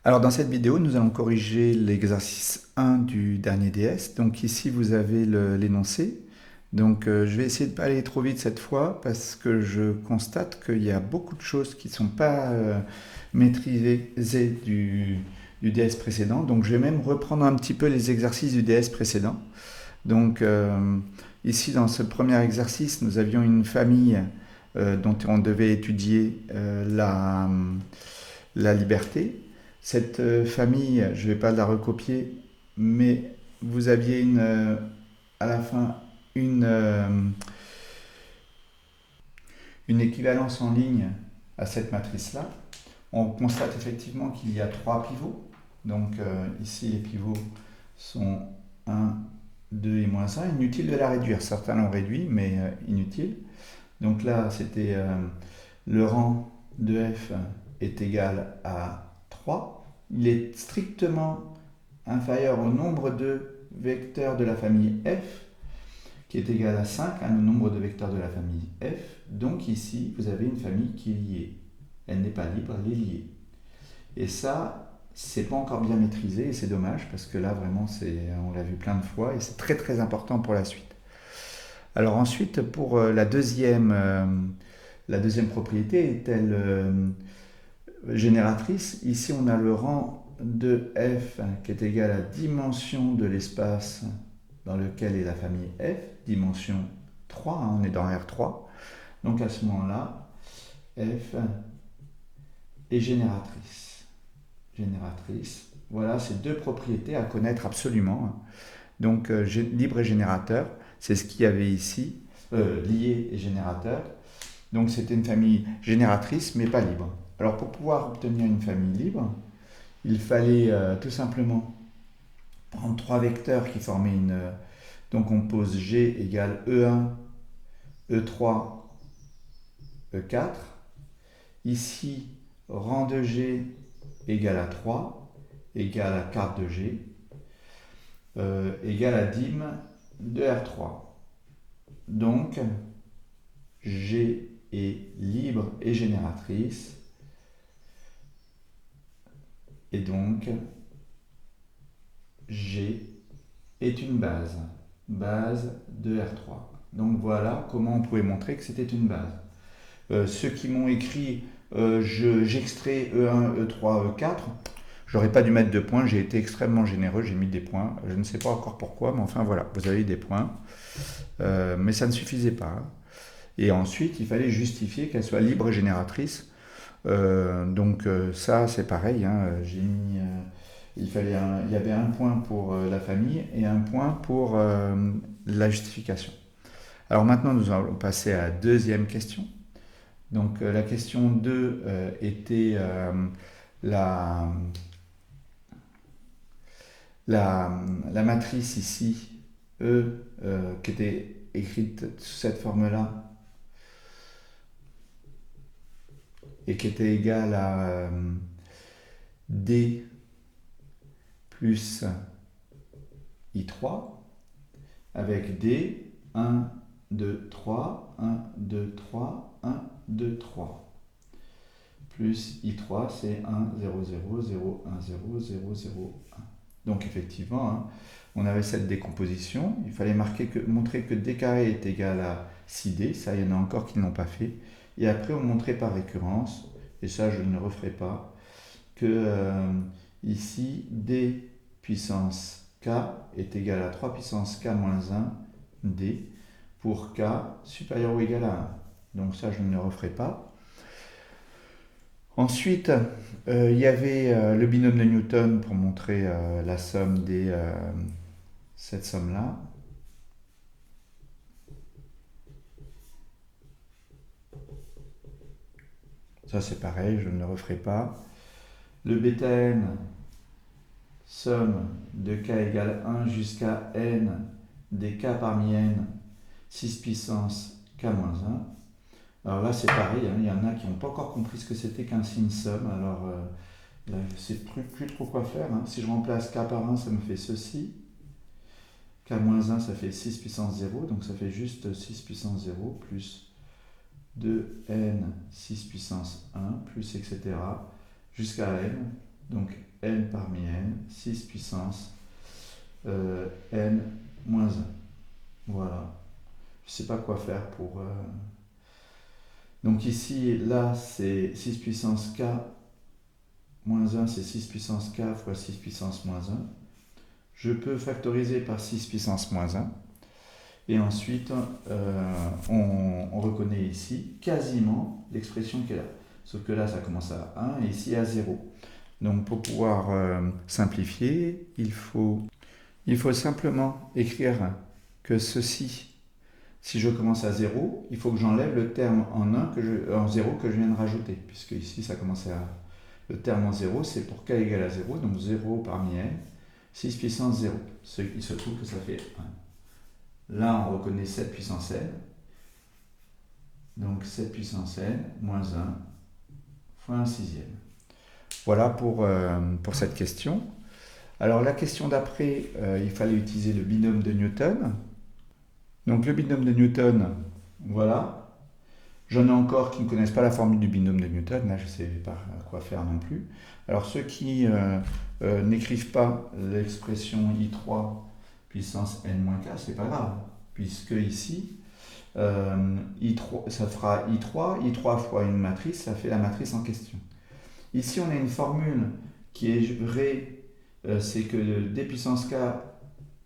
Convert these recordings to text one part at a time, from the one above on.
Alors dans cette vidéo, nous allons corriger l'exercice 1 du dernier DS. Donc ici, vous avez l'énoncé. Donc je vais essayer de ne pas aller trop vite cette fois parce que je constate qu'il y a beaucoup de choses qui ne sont pas maîtrisées du DS précédent. Donc je vais même reprendre un petit peu les exercices du DS précédent. Donc ici, dans ce premier exercice, nous avions une famille dont on devait étudier la liberté. Cette famille, je ne vais pas la recopier, mais vous aviez à la fin une, euh, une équivalence en ligne à cette matrice-là. On constate effectivement qu'il y a trois pivots. Donc ici, les pivots sont 1, 2 et moins 1. Inutile de la réduire. Certains l'ont réduit, mais inutile. Donc là, c'était le rang de f est égal à 3. Il est strictement inférieur au nombre de vecteurs de la famille f, qui est égal à 5, le nombre de vecteurs de la famille f. Donc ici, vous avez une famille qui est liée. Elle n'est pas libre, elle est liée. Et ça, c'est pas encore bien maîtrisé et c'est dommage parce que là, vraiment, on l'a vu plein de fois et c'est très très important pour la suite. Alors ensuite, pour la deuxième propriété est-elle génératrice. Ici, on a le rang de f qui est égal à dimension de l'espace dans lequel est la famille f, dimension 3, on est dans R3. Donc à ce moment-là, f est génératrice. Génératrice. Voilà ces deux propriétés à connaître absolument. Donc libre et générateur, c'est ce qu'il y avait ici, lié et générateur. Donc c'était une famille génératrice mais pas libre. Alors pour pouvoir obtenir une famille libre, il fallait tout simplement prendre trois vecteurs qui formaient une... donc on pose G égale E1, E3, E4. Ici, rang de G égale à 3, égale à quart de G, égale à dim de R3. Donc, G est libre et génératrice. Et donc, G est une base de R3. Donc voilà comment on pouvait montrer que c'était une base. Ceux qui m'ont écrit j'extrais E1, E3, E4, j'aurais pas dû mettre de points, j'ai été extrêmement généreux, j'ai mis des points. Je ne sais pas encore pourquoi, mais enfin voilà, vous avez des points. Mais ça ne suffisait pas. Et ensuite, il fallait justifier qu'elle soit libre et génératrice. Donc ça, c'est pareil. J'ai mis, il y avait un point pour la famille et un point pour la justification. Alors maintenant, nous allons passer à la deuxième question. Donc la question 2 était la, la matrice ici, E, qui était écrite sous cette forme-là, et qui était égale à D plus I3, avec D, 1, 2, 3, 1, 2, 3, 1, 2, 3. Plus I3, c'est 1, 0, 0, 0, 1, 0, 0, 0, 1. Donc effectivement, on avait cette décomposition. Il fallait montrer que D carré est égal à 6D. Ça, il y en a encore qui ne l'ont pas fait. Et après, on montrait par récurrence, et ça, je ne referai pas, que ici, D puissance K est égal à 3 puissance K moins 1 D pour K supérieur ou égal à 1. Donc ça, je ne le referai pas. Ensuite, il y avait le binôme de Newton pour montrer la somme cette somme-là. Ça, c'est pareil, je ne le referai pas. Le bêta n, somme de k égale 1 jusqu'à n des k parmi n, 6 puissance k moins 1. Alors là, c'est pareil, il y en a qui n'ont pas encore compris ce que c'était qu'un signe somme. Alors là, je ne sais plus trop quoi faire. Si je remplace k par 1, ça me fait ceci. K-1, ça fait 6 puissance 0, donc ça fait juste 6 puissance 0 plus 2n 6 puissance 1 plus etc. jusqu'à n. Donc n parmi n, 6 puissance n moins 1. Voilà. Je ne sais pas quoi faire pour... Donc ici, là, c'est 6 puissance k moins 1, c'est 6 puissance k fois 6 puissance moins 1. Je peux factoriser par 6 puissance moins 1. Et ensuite, on reconnaît ici quasiment l'expression qui est là. Sauf que là, ça commence à 1 et ici à 0. Donc pour pouvoir simplifier, il faut simplement écrire que ceci, si je commence à 0, il faut que j'enlève le terme en 0 que je viens de rajouter. Puisque ici, ça commence à... Le terme en 0, c'est pour k égale à 0. Donc 0 parmi n, 6 puissance 0. Il se trouve que ça fait 1. Là, on reconnaît 7 puissance n. Donc 7 puissance n moins 1 fois 1 sixième. Voilà pour cette question. Alors la question d'après, il fallait utiliser le binôme de Newton. Donc le binôme de Newton, voilà. J'en ai encore qui ne connaissent pas la formule du binôme de Newton. Là, je ne sais pas quoi faire non plus. Alors ceux qui n'écrivent pas l'expression I3 puissance n-k, c'est pas grave. Puisque ici, I3, ça fera I3 fois une matrice, ça fait la matrice en question. Ici, on a une formule qui est vraie, c'est que d puissance k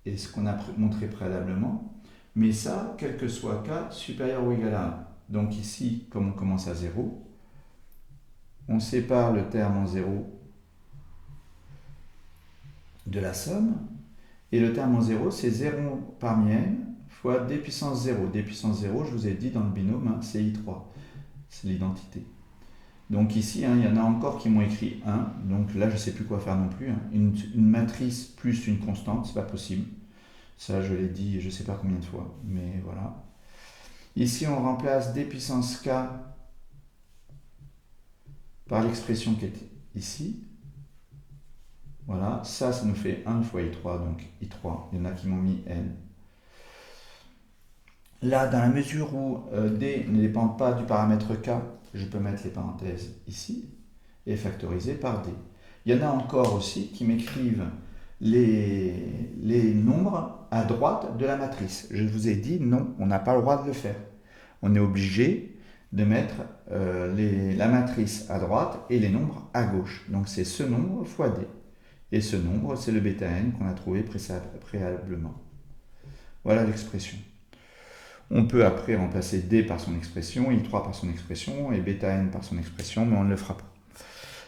est ce qu'on a montré préalablement, mais ça, quel que soit k, supérieur ou égal à 1. Donc ici, comme on commence à 0, on sépare le terme en 0 de la somme, et le terme en 0, c'est 0 parmi n fois d puissance 0. d puissance 0, je vous ai dit dans le binôme, hein, c'est I3, c'est l'identité. Donc ici, hein, il y en a encore qui m'ont écrit 1, donc là je ne sais plus quoi faire non plus. Hein. Une matrice plus une constante, c'est pas possible. Ça je l'ai dit je ne sais pas combien de fois, mais voilà. Ici on remplace d puissance k par l'expression qui est ici. Voilà, ça nous fait 1 fois I3, donc I3, il y en a qui m'ont mis n. Là, dans la mesure où d ne dépend pas du paramètre k, je peux mettre les parenthèses ici et factoriser par d. Il y en a encore aussi qui m'écrivent les nombres à droite de la matrice. Je vous ai dit non, on n'a pas le droit de le faire. On est obligé de mettre la matrice à droite et les nombres à gauche. Donc c'est ce nombre fois d. Et ce nombre, c'est le bêta n qu'on a trouvé préalablement. Voilà l'expression. On peut après remplacer d par son expression, I3 par son expression et bêta n par son expression, mais on ne le fera pas.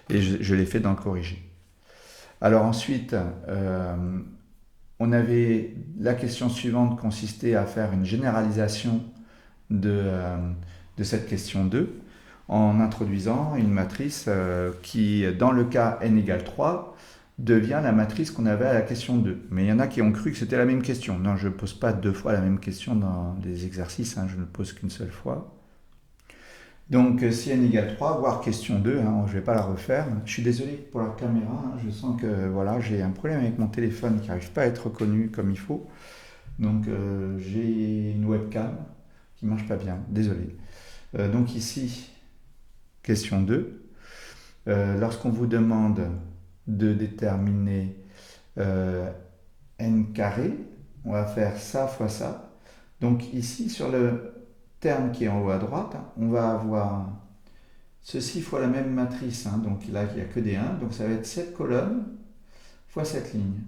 Et je l'ai fait dans le corrigé. Alors ensuite, on avait la question suivante consistait à faire une généralisation de cette question 2 en introduisant une matrice qui, dans le cas n égale 3, devient la matrice qu'on avait à la question 2. Mais il y en a qui ont cru que c'était la même question. Non, je ne pose pas deux fois la même question dans les exercices, hein, je ne pose qu'une seule fois. Donc si n égale 3, voire question 2, hein, je ne vais pas la refaire. Je suis désolé pour la caméra, hein, je sens que voilà, j'ai un problème avec mon téléphone qui n'arrive pas à être reconnu comme il faut. Donc j'ai une webcam qui ne marche pas bien, désolé. Donc ici, question 2. Lorsqu'on vous demande de déterminer n carré, on va faire ça fois ça. Donc ici, sur le terme qui est en haut à droite, on va avoir ceci fois la même matrice. Hein, donc là, il n'y a que des 1. Donc ça va être cette colonne fois cette ligne.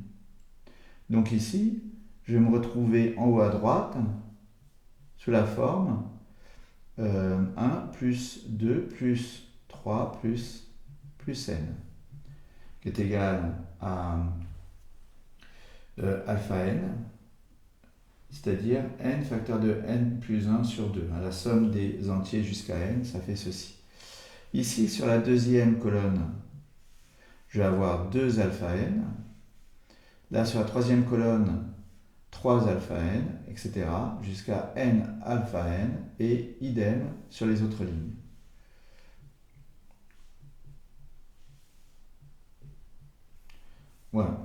Donc ici, je vais me retrouver en haut à droite sous la forme 1 plus 2 plus 3 plus n, qui est égal à alpha n, c'est-à-dire n facteur de n plus 1 sur 2. La somme des entiers jusqu'à n, ça fait ceci. Ici, sur la deuxième colonne, je vais avoir 2 alpha n. Là, sur la troisième colonne, 3 alpha n, etc. jusqu'à n alpha n et idem sur les autres lignes. Voilà.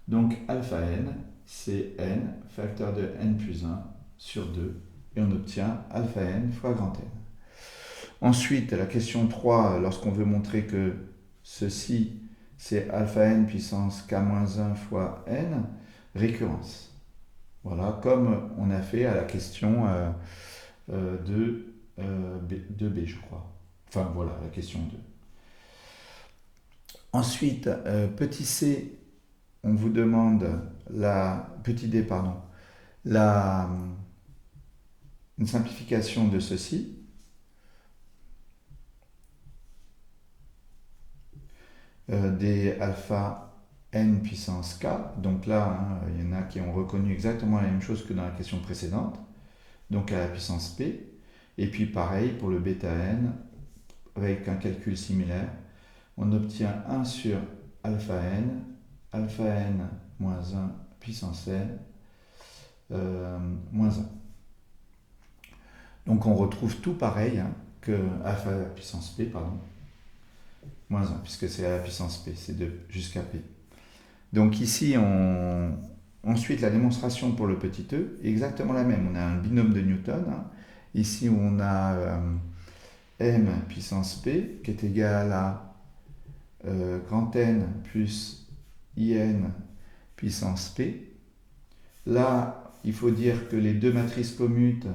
Donc alpha n, c'est n facteur de n plus 1 sur 2 et on obtient alpha n fois grand n. Ensuite, la question 3, lorsqu'on veut montrer que ceci, c'est alpha n puissance k-1 fois n, récurrence. Voilà, comme on a fait à la question de B, je crois. Enfin, voilà, la question 2. Ensuite, petit c, on vous demande petit d, pardon, une simplification de ceci. Des alpha n puissance k. Donc là, il y en a qui ont reconnu exactement la même chose que dans la question précédente. Donc à la puissance p. Et puis pareil pour le bêta n, avec un calcul similaire, on obtient 1 sur alpha n moins 1 puissance n moins 1. Donc on retrouve tout pareil que alpha puissance p, pardon, moins 1, puisque c'est à la puissance p, c'est de jusqu'à p. Donc ici, ensuite la démonstration pour le petit e est exactement la même. On a un binôme de Newton. Ici, on a m puissance p qui est égal à grand N plus in puissance p. Là, il faut dire que les deux matrices commutent.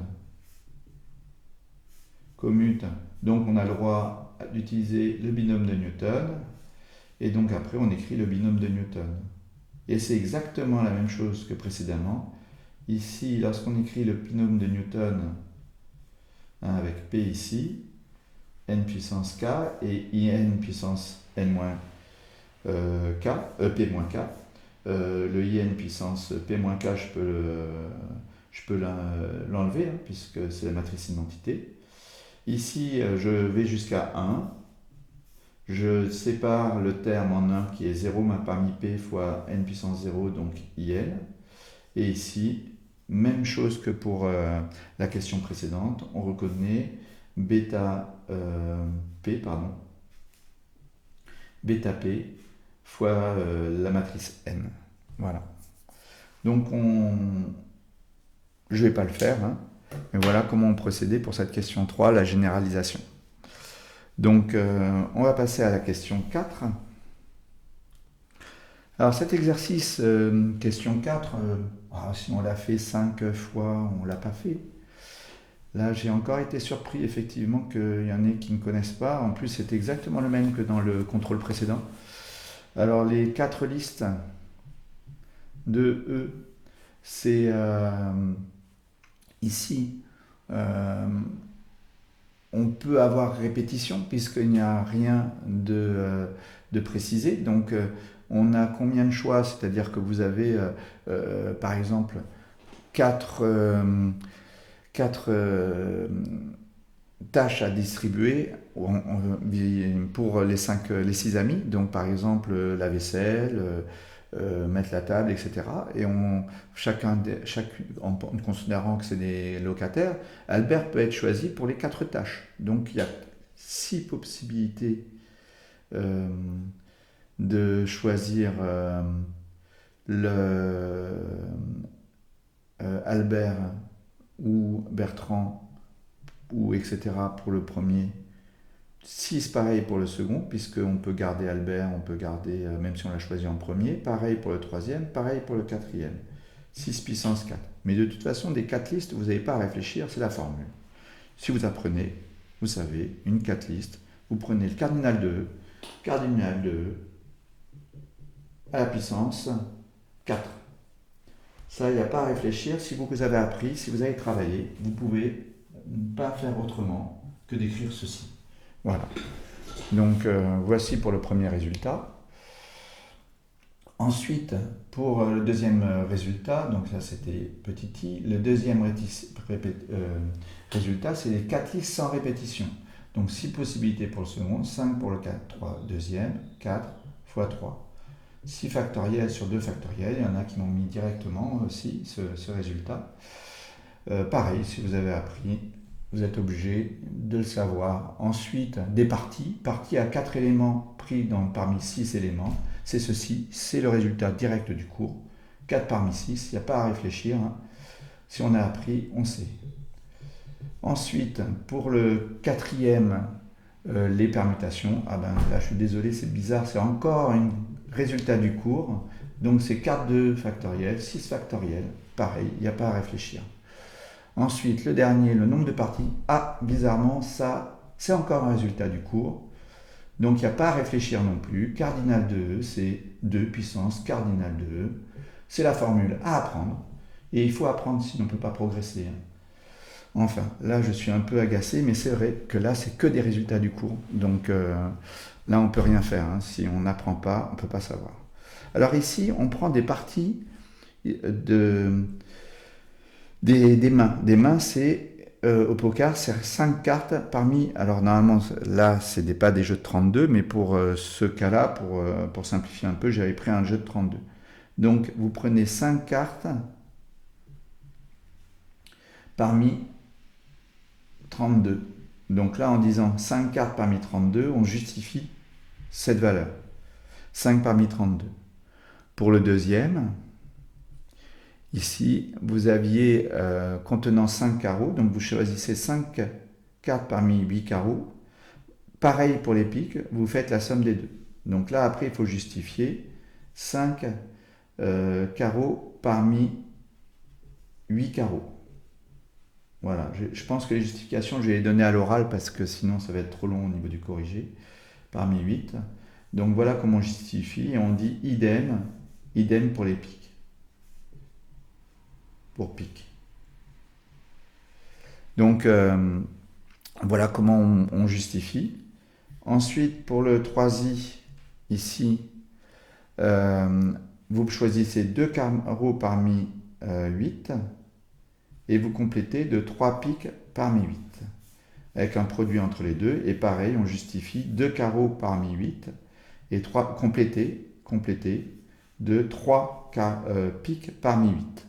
Donc on a le droit d'utiliser le binôme de Newton. Et donc après, on écrit le binôme de Newton. Et c'est exactement la même chose que précédemment. Ici, lorsqu'on écrit le binôme de Newton, avec P ici, n puissance k, et in puissance n moins k, p moins k, le in puissance p moins k, je peux l'enlever, puisque c'est la matrice identité. Ici, je vais jusqu'à 1. Je sépare le terme en 1 qui est 0 parmi p fois n puissance 0, donc in. Et ici, même chose que pour la question précédente, on reconnaît bêta p fois la matrice n. Voilà. Donc je ne vais pas le faire, mais voilà comment on procédait pour cette question 3, la généralisation. Donc, on va passer à la question 4. Alors, cet exercice, question 4, si on l'a fait 5 fois, on ne l'a pas fait. Là, j'ai encore été surpris, effectivement, qu'il y en ait qui ne connaissent pas. En plus, c'est exactement le même que dans le contrôle précédent. Alors, les 4 listes de E, c'est ici... on peut avoir répétition puisqu'il n'y a rien de précisé. Donc on a combien de choix? C'est-à-dire que vous avez par exemple 4 tâches à distribuer pour les 6 amis. Donc par exemple la vaisselle, mettre la table, etc. Et en considérant que c'est des locataires, Albert peut être choisi pour les 4 tâches. Donc il y a 6 possibilités de choisir Albert ou Bertrand ou etc. pour le premier. 6 pareil pour le second, puisqu'on peut garder Albert, on peut garder, même si on l'a choisi en premier, pareil pour le troisième, pareil pour le quatrième. 6 puissance 4. Mais de toute façon, des 4 listes, vous n'avez pas à réfléchir, c'est la formule. Si vous apprenez, vous savez, une 4 listes, vous prenez le cardinal de E, à la puissance 4. Ça, il n'y a pas à réfléchir. Si vous avez appris, si vous avez travaillé, vous ne pouvez pas faire autrement que d'écrire ceci. Voilà. Donc voici pour le premier résultat. Ensuite, pour le deuxième résultat, donc ça c'était petit i, le deuxième résultat, c'est les 4 listes sans répétition. Donc 6 possibilités pour le second, 5 pour le 3 deuxième, 4 fois 3. 6 factoriels sur 2 factoriels, il y en a qui m'ont mis directement aussi ce résultat. Pareil, si vous avez appris, vous êtes obligé de le savoir. Ensuite, des parties à 4 éléments pris parmi 6 éléments. C'est ceci, c'est le résultat direct du cours. 4 parmi 6, il n'y a pas à réfléchir. Si on a appris, on sait. Ensuite, pour le quatrième les permutations. Ah ben là, je suis désolé, c'est bizarre, c'est encore un résultat du cours. Donc c'est 4 factoriel, 6 factoriel. Pareil, il n'y a pas à réfléchir. Ensuite, le dernier, le nombre de parties. Ah, bizarrement, ça, c'est encore un résultat du cours. Donc il n'y a pas à réfléchir non plus. Cardinal de E, c'est 2 puissance cardinal de E. C'est la formule à apprendre. Et il faut apprendre, sinon on ne peut pas progresser. Enfin, là je suis un peu agacé, mais c'est vrai que là c'est que des résultats du cours. Donc là on ne peut rien faire. Si on n'apprend pas, on ne peut pas savoir. Alors ici, on prend des parties des mains. Des mains, c'est au poker, c'est 5 cartes parmi. Alors normalement, là, ce n'est pas des jeux de 32, mais pour ce cas-là, pour simplifier un peu, j'avais pris un jeu de 32. Donc, vous prenez 5 cartes parmi 32. Donc là, en disant 5 cartes parmi 32, on justifie cette valeur. 5 parmi 32. Pour le deuxième, ici, vous aviez contenant 5 carreaux, donc vous choisissez 5 cartes parmi 8 carreaux. Pareil pour les piques, vous faites la somme des deux. Donc là, après, il faut justifier 5 carreaux parmi 8 carreaux. Voilà, je pense que les justifications, je vais les donner à l'oral parce que sinon ça va être trop long au niveau du corrigé. Parmi 8. Donc voilà comment on justifie et on dit idem, idem pour les piques. Pour pique. Donc voilà comment on justifie. Ensuite, pour le 3i, ici, vous choisissez 2 carreaux parmi 8 et vous complétez de 3 piques parmi 8 avec un produit entre les deux. Et pareil, on justifie 2 carreaux parmi 8 et 3 complétés de 3 piques parmi 8.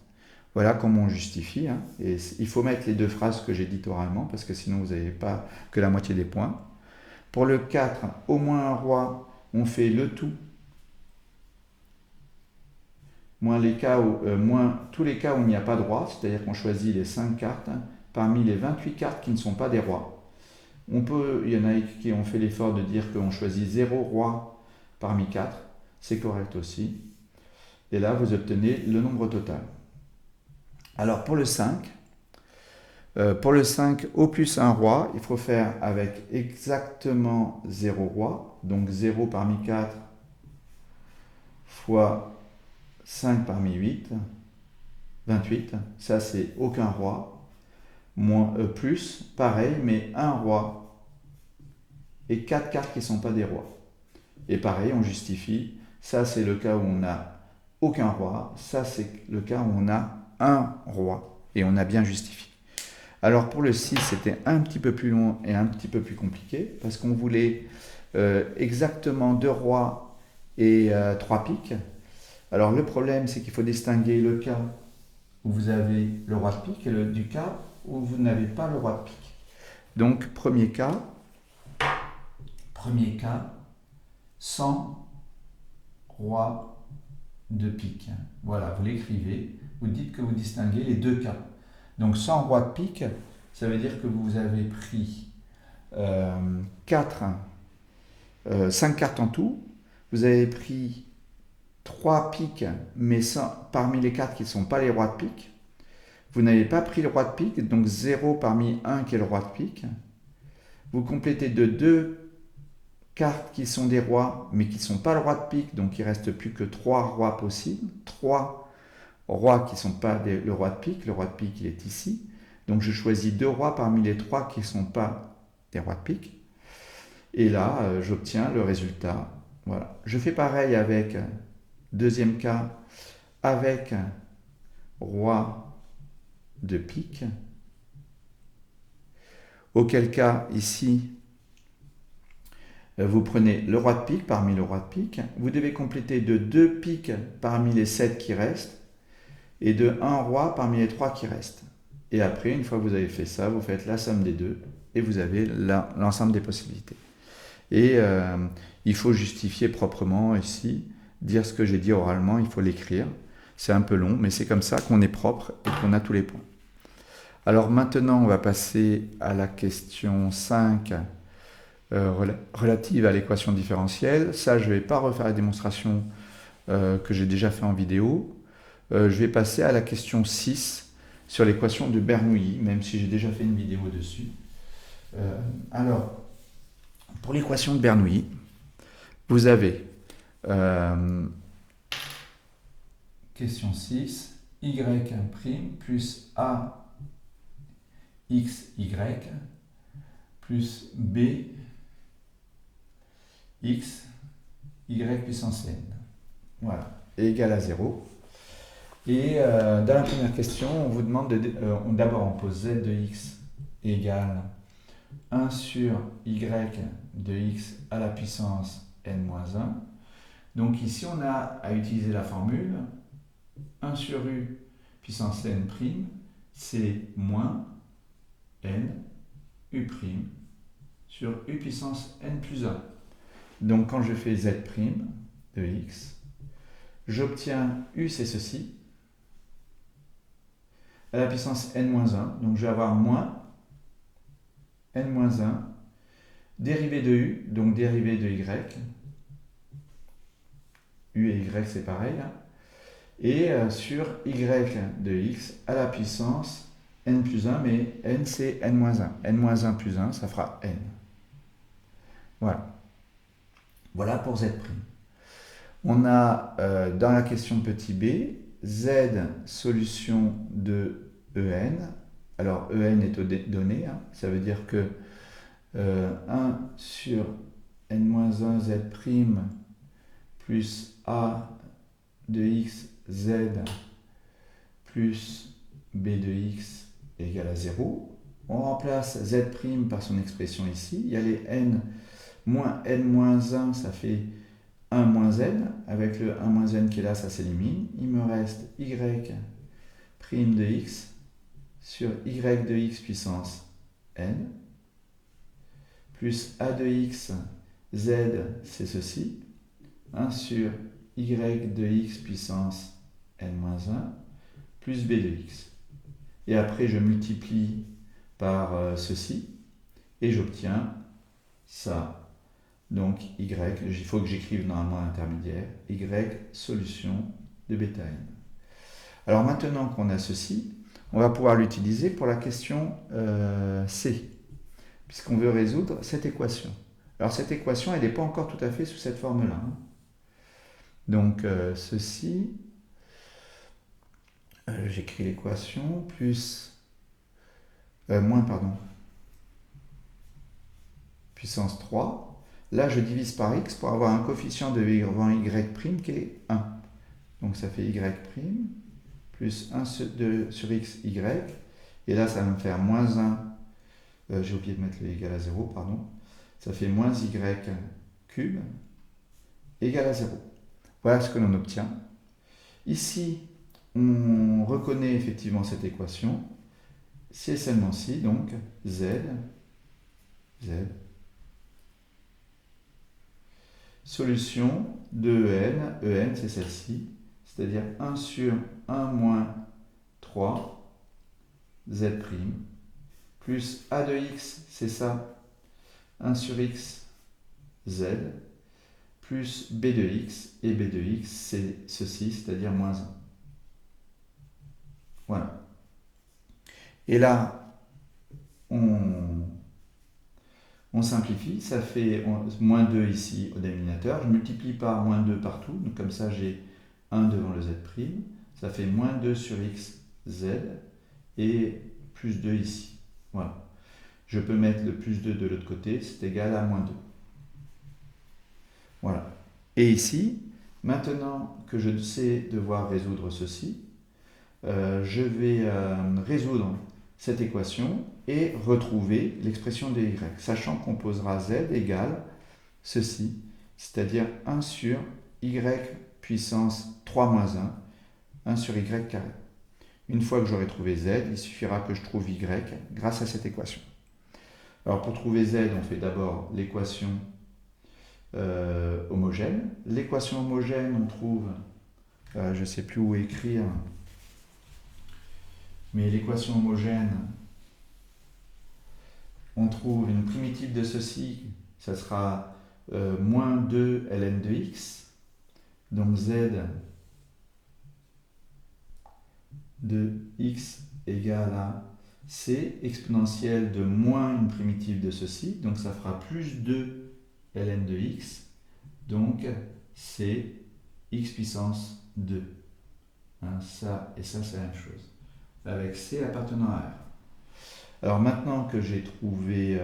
Voilà comment on justifie. Et il faut mettre les deux phrases que j'ai dites oralement parce que sinon vous n'avez pas que la moitié des points. Pour le 4, au moins un roi, on fait le tout, moins tous les cas où il n'y a pas de roi, c'est-à-dire qu'on choisit les 5 cartes, parmi les 28 cartes qui ne sont pas des rois. Il y en a qui ont fait l'effort de dire qu'on choisit 0 roi parmi 4, c'est correct aussi. Et là, vous obtenez le nombre total. Alors pour le 5, au plus un roi, il faut faire avec exactement 0 roi, donc 0 parmi 4 fois 5 parmi 8, 28, ça c'est aucun roi, plus, pareil, mais un roi et 4 cartes qui ne sont pas des rois. Et pareil, on justifie, ça c'est le cas où on n'a aucun roi, ça c'est le cas où on a un roi, et on a bien justifié. Alors pour le 6, c'était un petit peu plus long et un petit peu plus compliqué, parce qu'on voulait exactement 2 rois et 3 piques. Alors le problème, c'est qu'il faut distinguer le cas où vous avez le roi de pique et du cas où vous n'avez pas le roi de pique. Donc premier cas, sans roi de pique. Voilà, vous l'écrivez, vous dites que vous distinguez les deux cas. Donc sans roi de pique, ça veut dire que vous avez pris 5 cartes en tout, vous avez pris 3 piques, mais parmi les 4 qui ne sont pas les rois de pique. Vous n'avez pas pris le roi de pique, donc 0 parmi 1 qui est le roi de pique. Vous complétez de 2 cartes qui sont des rois, mais qui ne sont pas le roi de pique, donc il ne reste plus que 3 rois possibles. 3 rois qui ne sont pas le roi de pique. Le roi de pique, il est ici. Donc je choisis 2 rois parmi les 3 qui ne sont pas des rois de pique. Et là, j'obtiens le résultat. Voilà. Je fais pareil avec, deuxième cas, avec roi de pique. Auquel cas, ici, vous prenez le roi de pique parmi le roi de pique. Vous devez compléter de 2 piques parmi les 7 qui restent et de 1 roi parmi les 3 qui restent. Et après, une fois que vous avez fait ça, vous faites la somme des deux et vous avez l'ensemble des possibilités. Et il faut justifier proprement ici, dire ce que j'ai dit oralement, il faut l'écrire. C'est un peu long, mais c'est comme ça qu'on est propre et qu'on a tous les points. Alors maintenant, on va passer à la question 5 relative à l'équation différentielle. Ça, je ne vais pas refaire la démonstration que j'ai déjà fait en vidéo. Je vais passer à la question 6 sur l'équation de Bernoulli, même si j'ai déjà fait une vidéo dessus. Alors, pour l'équation de Bernoulli, vous avez question 6, y' plus a xy plus b x y puissance n. Voilà, égal à 0. Et dans la première question, on vous demande d'abord on pose z de x égale 1 sur y de x à la puissance n-1. Donc ici, on a à utiliser la formule 1 sur u puissance n', c'est moins n u' sur u puissance n plus 1. Donc quand je fais z' de x, j'obtiens u, c'est ceci, à la puissance n-1. Donc je vais avoir moins n-1, dérivée de u, donc dérivée de y. U et y, c'est pareil. Et sur y de x à la puissance n plus 1, mais n, c'est n-1. n-1 plus 1, ça fera n. Voilà. Voilà pour z'. On a dans la question petit b, z solution de En. Alors En est donné, hein. Ça veut dire que 1 sur n-1 z' plus a de x z plus b de x égale à 0. On remplace z' par son expression ici. Il y a les n moins n-1, ça fait 1 moins n. Avec le 1 moins n qui est là, ça s'élimine. Il me reste y' de x sur y de x puissance n plus a de x z, c'est ceci. 1 sur y de x puissance n-1 plus b de x. Et après, je multiplie par ceci et j'obtiens ça. Donc y, il faut que j'écrive normalement l'intermédiaire, y solution de bêta n. Alors maintenant qu'on a ceci, on va pouvoir l'utiliser pour la question C, puisqu'on veut résoudre cette équation. Alors cette équation, elle n'est pas encore tout à fait sous cette forme-là, hein. Donc ceci, j'écris l'équation, plus, puissance 3. Là, je divise par x pour avoir un coefficient devant y' qui est 1. Donc ça fait y' plus 1 sur x, y. Et là, ça va me faire moins 1. J'ai oublié de mettre le égal à 0, pardon. Ça fait moins y cube égal à 0. Voilà ce que l'on obtient. Ici, on reconnaît effectivement cette équation. C'est seulement ci, donc z, solution de En c'est celle-ci, c'est-à-dire 1 sur 1 moins 3, z', plus a de x, c'est ça, 1 sur x, z, plus b de x, et b de x, c'est ceci, c'est-à-dire moins 1. Voilà. Et là, on simplifie, ça fait moins 2 ici au dénominateur, je multiplie par moins 2 partout, donc comme ça j'ai 1 devant le z', ça fait moins 2 sur x, z, et plus 2 ici. Voilà. Je peux mettre le plus 2 de l'autre côté, c'est égal à moins 2. Voilà. Et ici, maintenant que je sais devoir résoudre ceci, je vais résoudre cette équation et retrouver l'expression de y, sachant qu'on posera z égale ceci, c'est-à-dire 1 sur y puissance 3 moins 1, 1 sur y carré. Une fois que j'aurai trouvé z, il suffira que je trouve y grâce à cette équation. Alors pour trouver z, on fait d'abord l'équation homogène. L'équation homogène, on trouve, je ne sais plus où écrire, mais l'équation homogène, on trouve une primitive de ceci, ça sera moins 2 ln de x, donc z de x égale à c exponentielle de moins une primitive de ceci, donc ça fera plus 2 ln de x, donc c'est x puissance 2. Hein, ça et ça, c'est la même chose, avec c appartenant à R. Alors maintenant que j'ai trouvé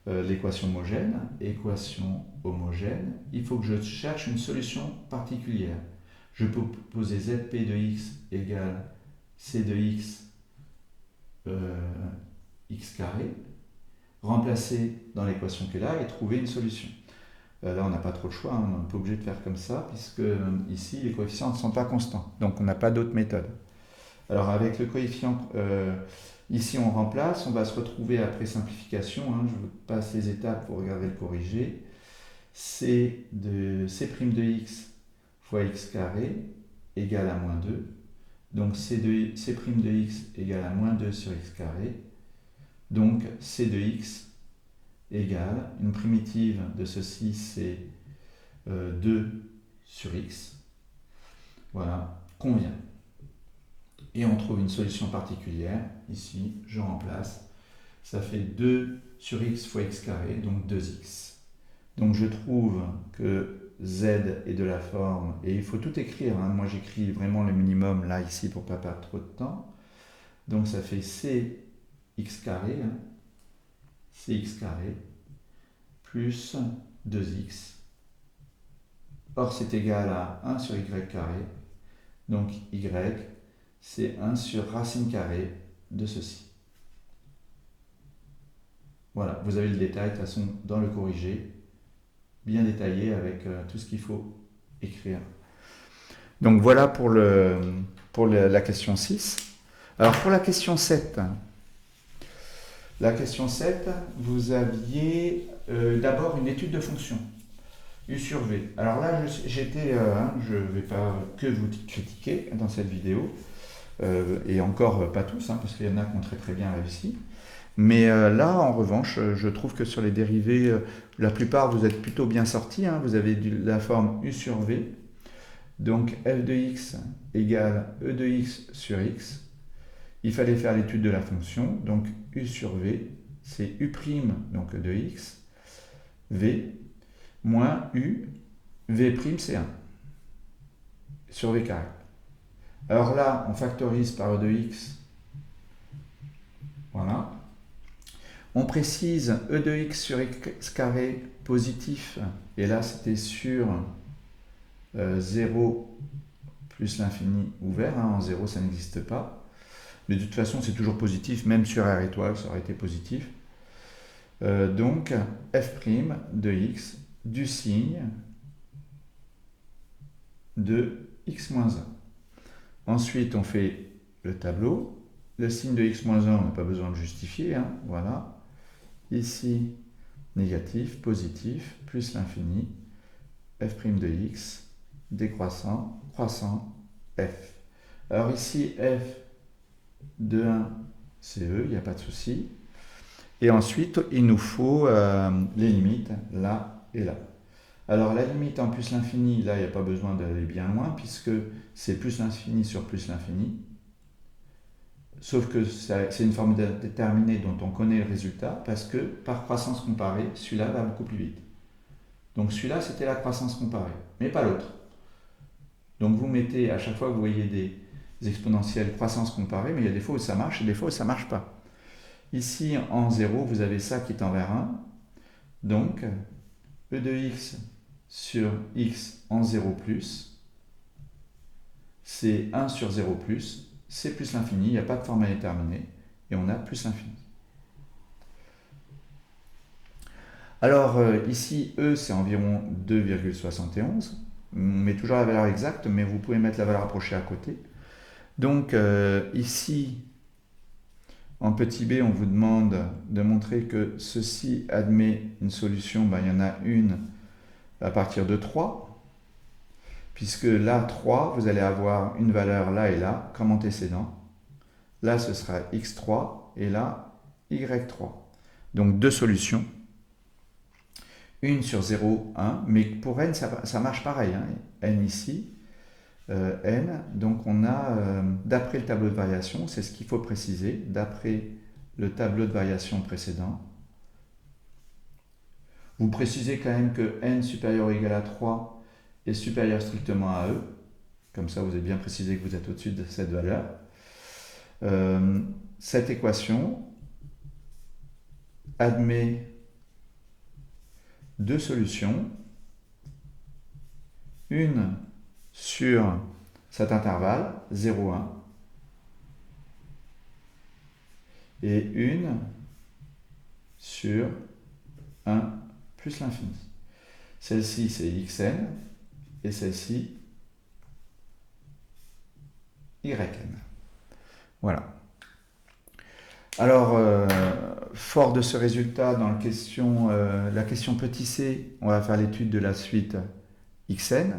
l'équation homogène, il faut que je cherche une solution particulière. Je peux poser zp de x égale c de x x carré, remplacer dans l'équation qui est là et trouver une solution. Là, on n'a pas trop de choix, on n'est pas obligé de faire comme ça, puisque ici, les coefficients ne sont pas constants, donc on n'a pas d'autre méthode. Alors avec le coefficient, ici on remplace, on va se retrouver après simplification, hein, je vous passe les étapes pour regarder le corriger. C de c' de x fois x carré égale à moins 2. Donc c' de x égale à moins 2 sur x carré. Donc c de x égale, une primitive de ceci c'est 2 sur x. Voilà, convient. Et on trouve une solution particulière. Ici, je remplace. Ça fait 2 sur x fois x carré, donc 2x. Donc je trouve que z est de la forme, et il faut tout écrire, hein. Moi j'écris vraiment le minimum là, ici, pour ne pas perdre trop de temps. Donc ça fait cx carré, hein, cx carré, plus 2x. Or c'est égal à 1 sur y carré, donc y, c'est 1 sur racine carrée de ceci. Voilà, vous avez le détail de toute façon dans le corrigé, bien détaillé avec tout ce qu'il faut écrire. Donc voilà pour la question 6. Alors pour la question 7, vous aviez d'abord une étude de fonction, U sur V. Alors là, je ne vais pas que vous critiquer dans cette vidéo, et encore pas tous, hein, parce qu'il y en a qui ont très très bien réussi. Mais là, en revanche, je trouve que sur les dérivés, la plupart, vous êtes plutôt bien sortis, hein. Vous avez la forme U sur V, donc f de x égale e de x sur x. Il fallait faire l'étude de la fonction, donc U sur V, c'est U', donc e de x, V, moins U, V', c'est 1, sur V carré. Alors là, on factorise par e de x, voilà. On précise e de x sur x carré positif, et là c'était sur 0 plus l'infini ouvert, hein, en 0 ça n'existe pas. Mais de toute façon c'est toujours positif, même sur R étoile ça aurait été positif. Donc f' de x du signe de x-1. Ensuite on fait le tableau. Le signe de x-1, on n'a pas besoin de justifier, hein, voilà. Ici, négatif, positif, plus l'infini, f' de x, décroissant, croissant, f. Alors ici, f de 1, c'est e, il n'y a pas de souci. Et ensuite, il nous faut les limites, là et là. Alors la limite en plus l'infini, là, il n'y a pas besoin d'aller bien loin, puisque c'est plus l'infini sur plus l'infini. Sauf que c'est une formule déterminée dont on connaît le résultat, parce que par croissance comparée, celui-là va beaucoup plus vite. Donc celui-là, c'était la croissance comparée, mais pas l'autre. Donc vous mettez, à chaque fois que vous voyez des exponentielles croissance comparée, mais il y a des fois où ça marche et des fois où ça ne marche pas. Ici, en 0, vous avez ça qui est envers 1. Donc, e de x sur x en 0+, c'est 1 sur 0+, c'est plus l'infini, il n'y a pas de forme à déterminer, et on a plus l'infini. Alors ici, E c'est environ 2,71, on met toujours la valeur exacte, mais vous pouvez mettre la valeur approchée à côté. Donc ici, en petit b, on vous demande de montrer que ceci admet une solution, ben, il y en a une à partir de 3, puisque là, 3, vous allez avoir une valeur là et là, comme antécédent. Là, ce sera x3 et là, y3. Donc, deux solutions. 1 sur 0, 1, mais pour n, ça marche pareil, hein. N ici, n, donc on a, d'après le tableau de variation, c'est ce qu'il faut préciser, d'après le tableau de variation précédent, vous précisez quand même que n supérieur ou égal à 3 est supérieur strictement à e, comme ça vous avez bien précisé que vous êtes au-dessus de cette valeur. Cette équation admet deux solutions, une sur cet intervalle 0, 1 et une sur 1 plus l'infini. Celle-ci c'est xn et celle-ci yn. Voilà. Alors, fort de ce résultat, dans la question petit c, on va faire l'étude de la suite xn,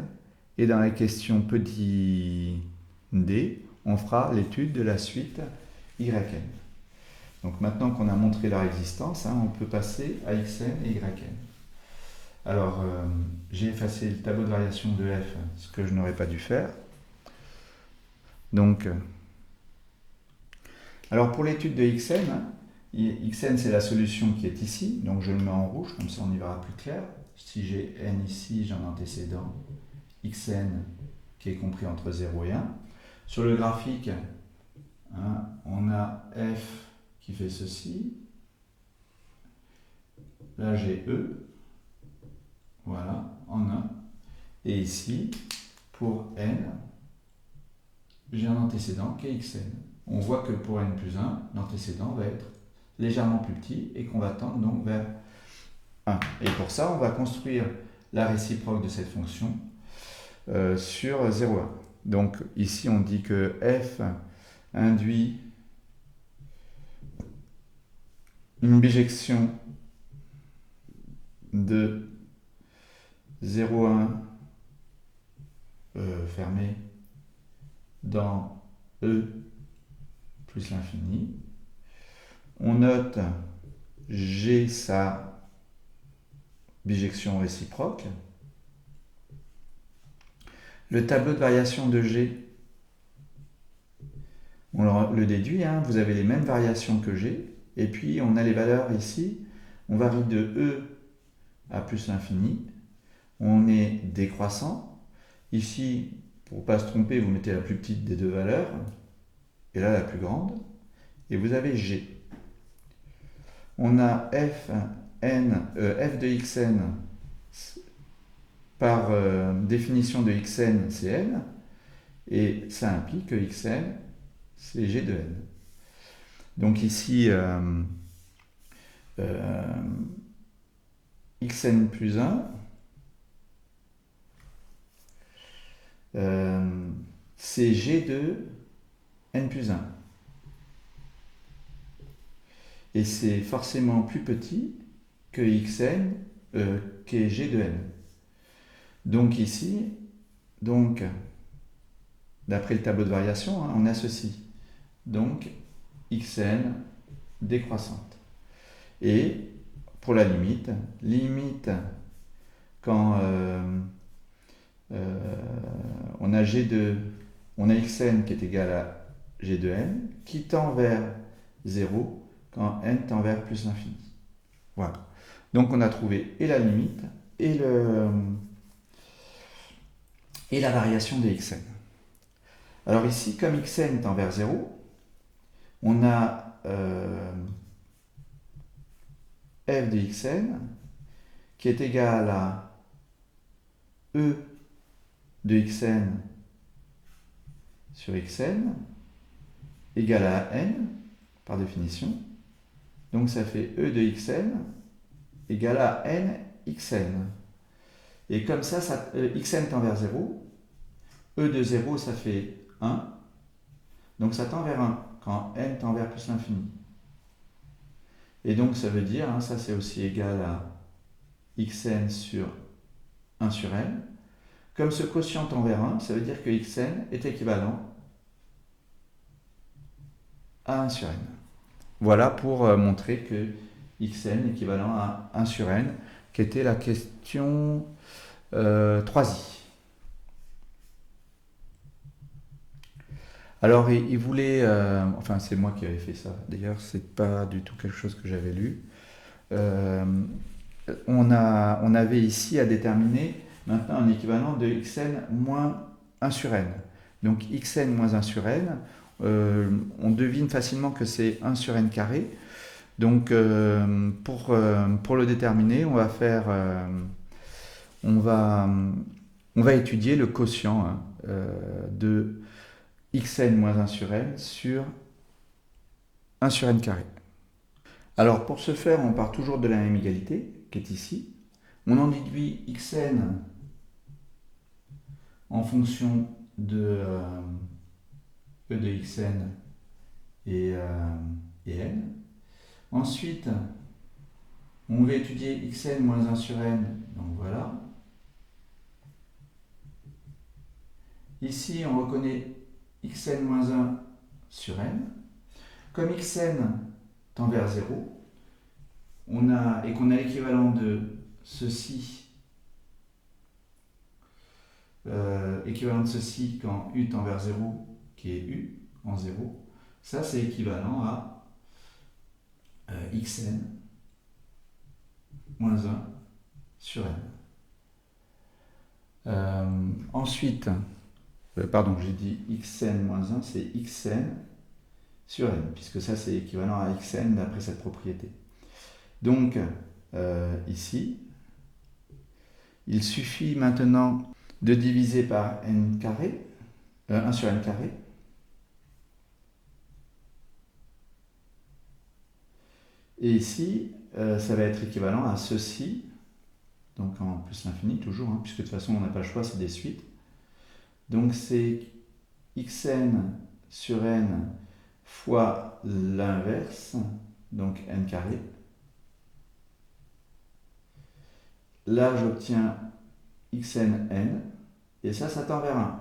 et dans la question petit d, on fera l'étude de la suite yn. Donc maintenant qu'on a montré leur existence, on peut passer à xn et yn. Alors, j'ai effacé le tableau de variation de f, ce que je n'aurais pas dû faire. Donc, alors pour l'étude de xn, xn c'est la solution qui est ici, donc je le mets en rouge, comme ça on y verra plus clair. Si j'ai n ici, j'ai un antécédent xn qui est compris entre 0 et 1. Sur le graphique, on a f qui fait ceci. Là j'ai e, voilà, en 1. Et ici, pour n, j'ai un antécédent qui est xn. On voit que pour n plus 1, l'antécédent va être légèrement plus petit et qu'on va tendre donc vers 1. Et pour ça, on va construire la réciproque de cette fonction sur 0, 1. Donc ici, on dit que f induit une bijection de 0, 1 fermé dans E plus l'infini. On note G sa bijection réciproque. Le tableau de variation de G, on le déduit, vous avez les mêmes variations que G, et puis on a les valeurs ici, on varie de E à plus l'infini, on est décroissant. Ici, pour ne pas se tromper, vous mettez la plus petite des deux valeurs, et là la plus grande, et vous avez G. On a f de xn, par définition de xn, c'est n, et ça implique que xn, c'est g de n. Donc ici, xn plus 1, c'est g de n plus 1. Et c'est forcément plus petit que xn, qui est g de n. Donc ici, d'après le tableau de variation, on a ceci. Donc, xn décroissante. Et pour la limite quand on a xn qui est égal à g de n, qui tend vers 0 quand n tend vers plus l'infini. Voilà. Donc on a trouvé et la limite et la variation de xn. Alors ici, comme xn tend vers 0, on a f de xn qui est égal à e de xn sur xn égal à n par définition. Donc ça fait e de xn égal à n xn. Et comme ça, xn tend vers 0, e de 0 ça fait 1, donc ça tend vers 1 quand n tend vers plus l'infini. Et donc ça veut dire, ça c'est aussi égal à xn sur 1 sur n. Comme ce quotient tend vers 1, ça veut dire que xn est équivalent à 1 sur n. Voilà pour montrer que xn est équivalent à 1 sur n qui était la question 3i. Alors, il voulait, enfin c'est moi qui avais fait ça, d'ailleurs c'est pas du tout quelque chose que j'avais lu. Euh, on avait ici à déterminer maintenant un équivalent de xn moins 1 sur n. Donc xn moins 1 sur n, on devine facilement que c'est 1 sur n carré. Donc pour le déterminer, on va faire, on va étudier le quotient de xn moins 1 sur n sur 1 sur n carré. Alors pour ce faire, on part toujours de la même égalité, qui est ici. On en déduit xn en fonction de e de xn et n. Ensuite, on va étudier xn moins 1 sur n, donc voilà. Ici, on reconnaît xn moins 1 sur n. Comme xn tend vers 0, et qu'on a l'équivalent de ceci, quand u tend vers 0, qui est u en 0, ça c'est équivalent à xn moins 1 sur n. Ensuite, pardon, j'ai dit xn moins 1, c'est xn sur n, puisque ça c'est équivalent à xn d'après cette propriété. Donc, ici, il suffit maintenant de diviser par n carré, 1 sur n carré. Et ici, ça va être équivalent à ceci, donc en plus l'infini toujours, hein, puisque de toute façon on n'a pas le choix, c'est des suites. Donc c'est xn sur n fois l'inverse, donc n carré. Là j'obtiens xn n, et ça tend vers 1.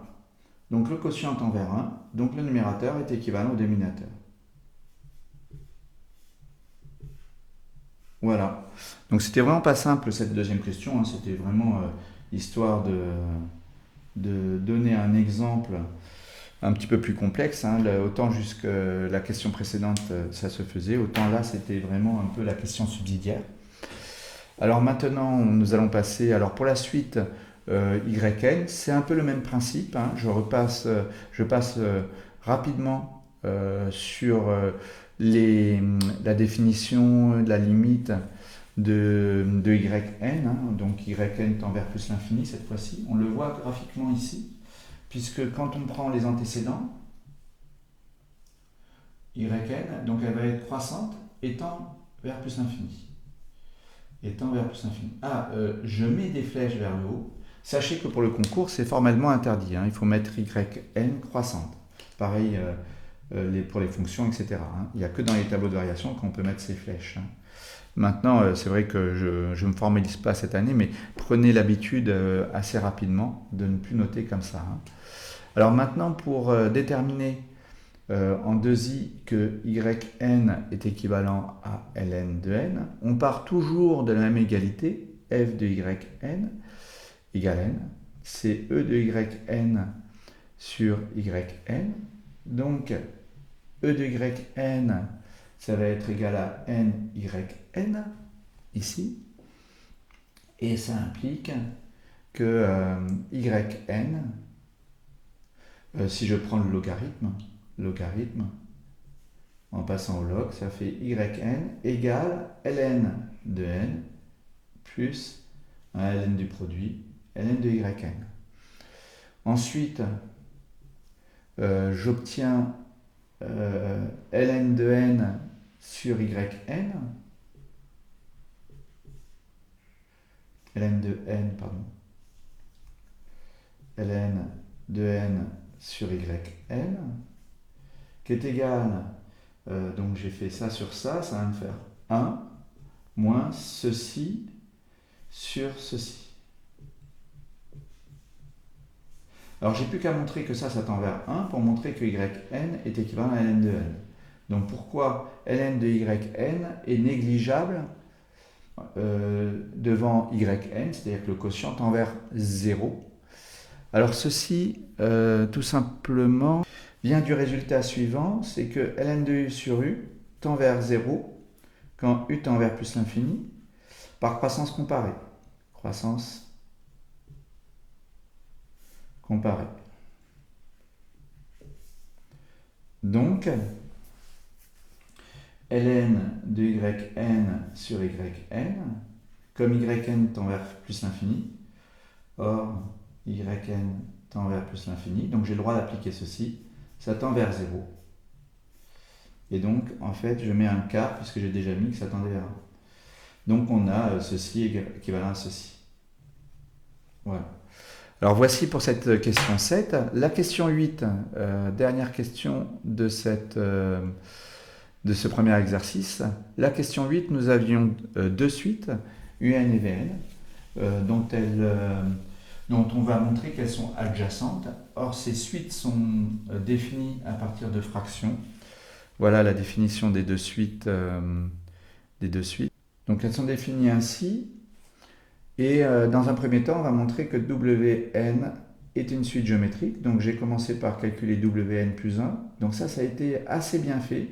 Donc le quotient tend vers 1, donc le numérateur est équivalent au dénominateur. Voilà. Donc c'était vraiment pas simple cette deuxième question, hein. C'était vraiment histoire de donner un exemple un petit peu plus complexe, hein. Autant jusque la question précédente ça se faisait, autant là c'était vraiment un peu la question subsidiaire. Alors maintenant nous allons passer, alors pour la suite yn, c'est un peu le même principe, hein. Je passe rapidement sur la définition, la limite de yn, hein. Donc yn tend vers plus l'infini cette fois-ci. On le voit graphiquement ici, puisque quand on prend les antécédents, yn, donc elle va être croissante et tend vers plus l'infini. Ah, je mets des flèches vers le haut. Sachez que pour le concours, c'est formellement interdit, hein. Il faut mettre yn croissante. Pareil pour les fonctions, etc., hein. Il n'y a que dans les tableaux de variation qu'on peut mettre ces flèches, hein. Maintenant, c'est vrai que je ne me formalise pas cette année, mais prenez l'habitude assez rapidement de ne plus noter comme ça, hein. Alors maintenant, pour déterminer en 2i que yn est équivalent à ln de n, on part toujours de la même égalité, f de yn égale n, c'est e de yn sur yn, donc e de yn, ça va être égal à nyn, ici, et ça implique que yn, si je prends le logarithme, en passant au log, ça fait yn égale ln de n plus un ln du produit, ln de yn. Ensuite, j'obtiens ln de n sur yn, ln de n sur yn, qui est égal, donc j'ai fait ça sur ça, ça va me faire 1 moins ceci sur ceci. Alors j'ai plus qu'à montrer que ça tend vers 1 pour montrer que yn est équivalent à ln de n. Donc pourquoi ln de yn est négligeable devant yn, c'est-à-dire que le quotient tend vers 0. Alors ceci, tout simplement, vient du résultat suivant, c'est que ln de u sur u tend vers 0 quand u tend vers plus l'infini par croissance comparée. Croissance comparée. Donc, ln de yn sur yn, comme yn tend vers plus l'infini, or yn tend vers plus l'infini, donc j'ai le droit d'appliquer ceci, ça tend vers 0. Et donc, en fait, je mets un quart, puisque j'ai déjà mis que ça tendait vers 1. Donc, on a ceci équivalent à ceci. Voilà. Alors, voici pour cette question 7. La question 8, dernière question de ce premier exercice. La question 8, nous avions deux suites, un et vn, dont on va montrer qu'elles sont adjacentes. Or, ces suites sont définies à partir de fractions. Voilà la définition des deux suites. Donc, elles sont définies ainsi. Et dans un premier temps, on va montrer que Wn est une suite géométrique. Donc, j'ai commencé par calculer Wn plus 1. Donc, ça a été assez bien fait.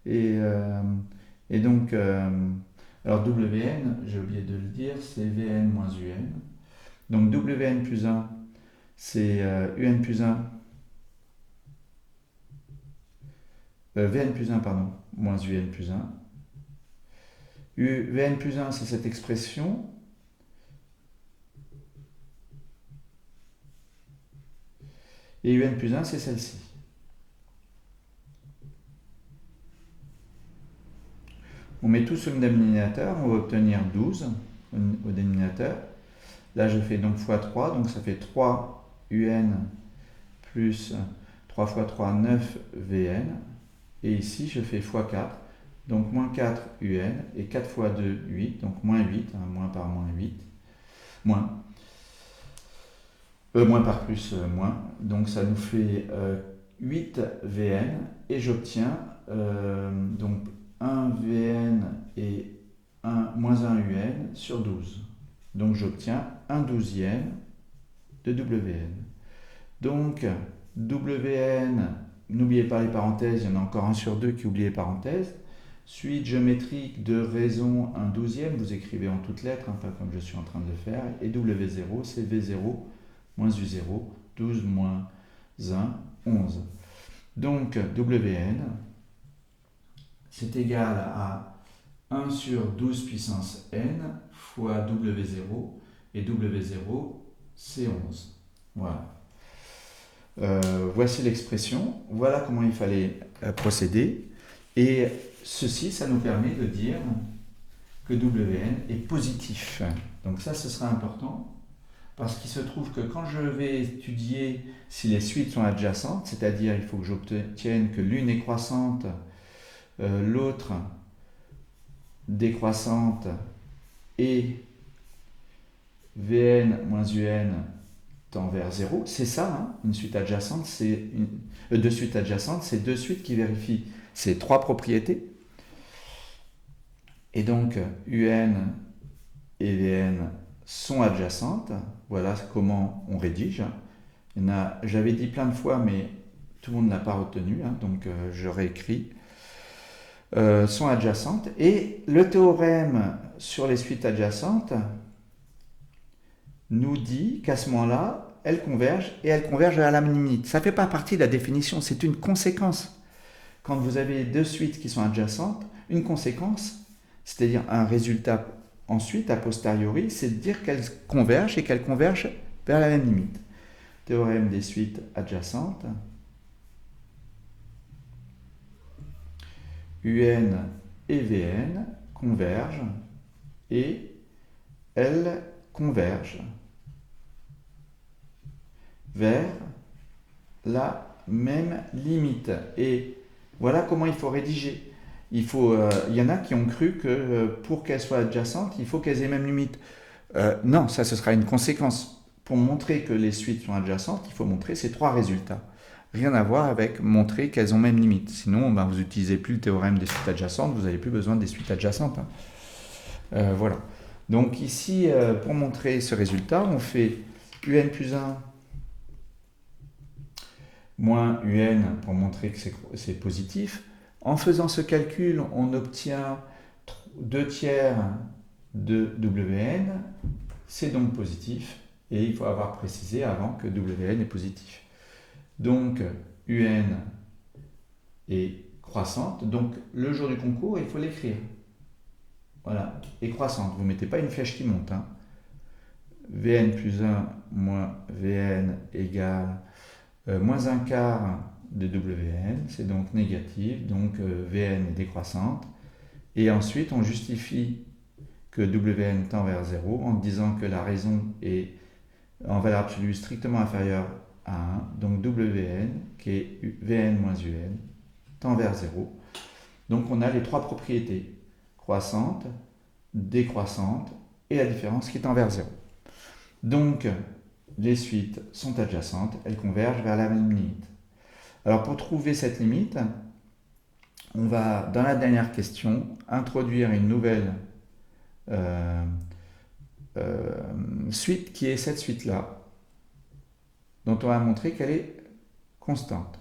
Et donc, alors Wn, j'ai oublié de le dire, c'est Vn moins Un. Donc Wn plus 1, c'est Un plus 1, Vn plus 1, pardon, moins Un plus 1. Vn plus 1, c'est cette expression. Et Un plus 1, c'est celle-ci. On met tout sur le dénominateur, on va obtenir 12 au dénominateur. Là, je fais donc x 3, donc ça fait 3 Un plus 3 fois 3, 9 Vn. Et ici, je fais x 4, donc moins 4 Un, et 4 fois 2, 8, donc moins 8, moins par moins 8, moins par plus, moins. Donc ça nous fait 8 Vn, et j'obtiens donc 1 Vn et moins 1 Un sur 12. Donc j'obtiens 1/12 de Wn. Donc Wn, n'oubliez pas les parenthèses, il y en a encore un sur deux qui oublie les parenthèses. Suite géométrique de raison 1/12, vous écrivez en toutes lettres, pas comme je suis en train de le faire. Et W0, c'est V0 moins U0, 12 moins 1, 11. Donc Wn, c'est égal à 1 sur 12 puissance n fois W0, et W0, c'est 11. Voilà. Voici l'expression. Voilà comment il fallait procéder. Et ceci, ça nous permet de dire que Wn est positif. Donc ça, ce sera important, parce qu'il se trouve que quand je vais étudier si les suites sont adjacentes, c'est-à-dire il faut que j'obtienne que l'une est croissante, l'autre décroissante, et Vn moins Un tend vers 0, c'est ça, une suite adjacente, deux suites adjacentes, c'est deux suites qui vérifient ces trois propriétés. Et donc, Un et Vn sont adjacentes. Voilà comment on rédige. J'avais dit plein de fois, mais tout le monde ne l'a pas retenu, donc je réécris. Sont adjacentes. Et le théorème sur les suites adjacentes nous dit qu'à ce moment-là, elles convergent, et elles convergent à la même limite. Ça ne fait pas partie de la définition, c'est une conséquence. Quand vous avez deux suites qui sont adjacentes, une conséquence, c'est-à-dire un résultat ensuite, a posteriori, c'est de dire qu'elles convergent et qu'elles convergent vers la même limite. Théorème des suites adjacentes. Un et Vn convergent et elles convergent vers la même limite. Et voilà comment il faut rédiger. Il y en a qui ont cru que pour qu'elles soient adjacentes, il faut qu'elles aient la même limite. Non, ça ce sera une conséquence. Pour montrer que les suites sont adjacentes, il faut montrer ces trois résultats. Rien à voir avec montrer qu'elles ont même limite. Sinon, vous n'utilisez plus le théorème des suites adjacentes, vous n'avez plus besoin des suites adjacentes. Voilà. Donc ici, pour montrer ce résultat, on fait un plus 1 moins un pour montrer que c'est positif. En faisant ce calcul, on obtient 2 tiers de Wn. C'est donc positif. Et il faut avoir précisé avant que Wn est positif. Donc, Un est croissante. Donc, le jour du concours, il faut l'écrire. Voilà, et croissante. Vous ne mettez pas une flèche qui monte. Hein. Vn plus 1 moins Vn égale moins un quart de Wn. C'est donc négatif. Donc, Vn est décroissante. Et ensuite, on justifie que Wn tend vers 0 en disant que la raison est en valeur absolue strictement inférieure à 1. Donc Wn, qui est Vn moins Un, tend vers 0. Donc on a les trois propriétés, croissante, décroissante, et la différence qui tend vers 0. Donc les suites sont adjacentes, elles convergent vers la même limite. Alors pour trouver cette limite, on va, dans la dernière question, introduire une nouvelle suite qui est cette suite-là, dont on va montrer qu'elle est constante.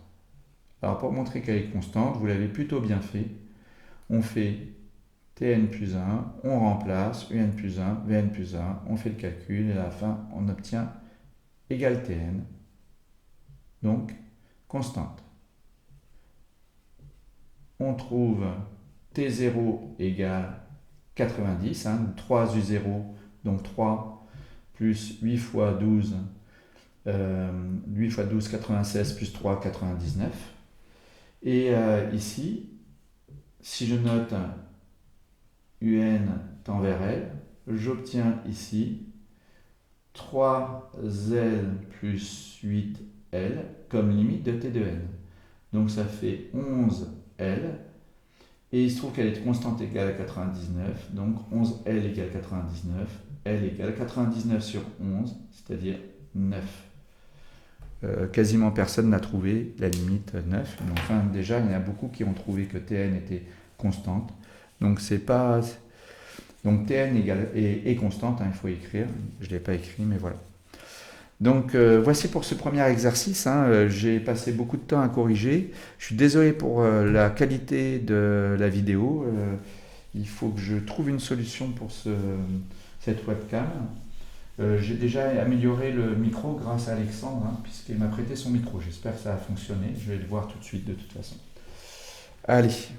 Alors pour montrer qu'elle est constante, vous l'avez plutôt bien fait, on fait Tn plus 1, on remplace Un plus 1, Vn plus 1, on fait le calcul et à la fin on obtient égal Tn, donc constante. On trouve T0 égale 90, 3 U0, donc 3 plus 8 fois 12, 8 fois 12, 96, plus 3, 99. Et ici, si je note Un tend vers L, j'obtiens ici 3L plus 8L comme limite de T de N. Donc ça fait 11L. Et il se trouve qu'elle est constante égale à 99. Donc 11L égale 99. L égale 99 sur 11, c'est-à-dire 9. Quasiment personne n'a trouvé la limite 9. Mais enfin, déjà, il y en a beaucoup qui ont trouvé que Tn était constante. Donc, c'est pas... Donc, Tn est constante, il faut écrire. Je ne l'ai pas écrit, mais voilà. Donc, voici pour ce premier exercice. J'ai passé beaucoup de temps à corriger. Je suis désolé pour la qualité de la vidéo. Il faut que je trouve une solution pour cette webcam. J'ai déjà amélioré le micro grâce à Alexandre, puisqu'il m'a prêté son micro. J'espère que ça a fonctionné. Je vais le voir tout de suite de toute façon. Allez.